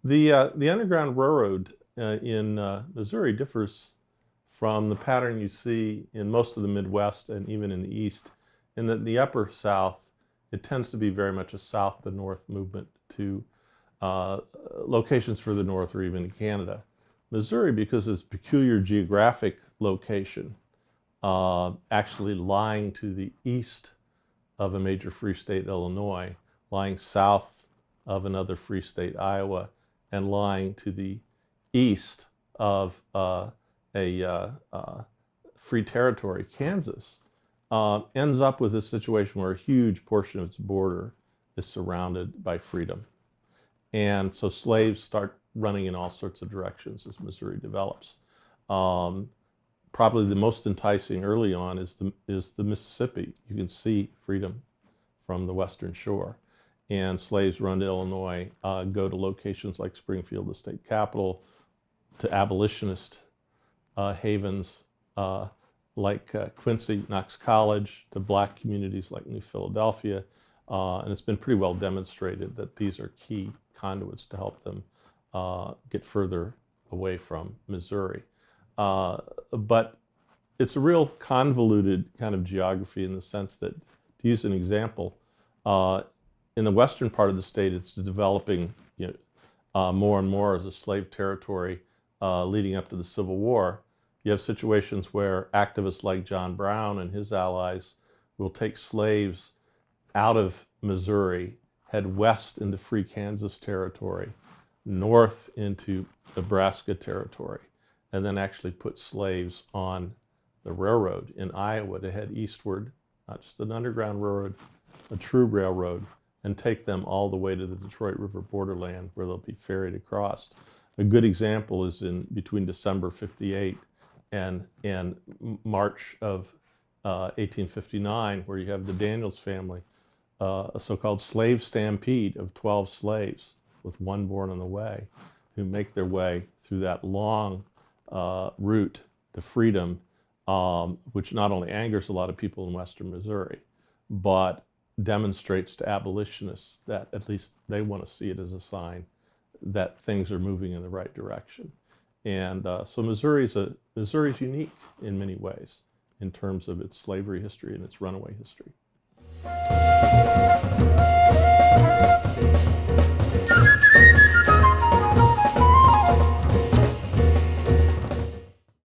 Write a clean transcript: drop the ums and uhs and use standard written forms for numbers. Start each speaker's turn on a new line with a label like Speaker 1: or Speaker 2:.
Speaker 1: The Underground Railroad in Missouri differs from the pattern you see in most of the Midwest and even in the East, in that the Upper South, it tends to be very much a south to north movement to uh, locations further north or even to Canada. Missouri, because of its peculiar geographic location, actually lying to the east of a major free state, Illinois, lying south of another free state, Iowa, and lying to the east of a free territory, Kansas, ends up with a situation where a huge portion of its border is surrounded by freedom. And so slaves start running in all sorts of directions as Missouri develops. Um, Probably the most enticing early on is the Mississippi. You can see freedom from the western shore. And slaves run to Illinois, go to locations like Springfield, the state capital, to abolitionist havens like Quincy, Knox College, to black communities like New Philadelphia. And it's been pretty well demonstrated that these are key conduits to help them get further away from Missouri. But it's a real convoluted kind of geography in the sense that, to use an example, in the western part of the state, it's developing more and more as a slave territory leading up to the Civil War. You have situations where activists like John Brown and his allies will take slaves out of Missouri, head west into free Kansas territory, north into Nebraska territory, and then actually put slaves on the railroad in Iowa to head eastward, not just an underground railroad, a true railroad, and take them all the way to the Detroit River borderland where they'll be ferried across. A good example is in between December 58 and March of 1859, where you have the Daniels family, a so-called slave stampede of 12 slaves with one born on the way, who make their way through that long route to freedom, which not only angers a lot of people in western Missouri, but demonstrates to abolitionists that at least they want to see it as a sign that things are moving in the right direction. And so Missouri's unique in many ways in terms of its slavery history and its runaway history.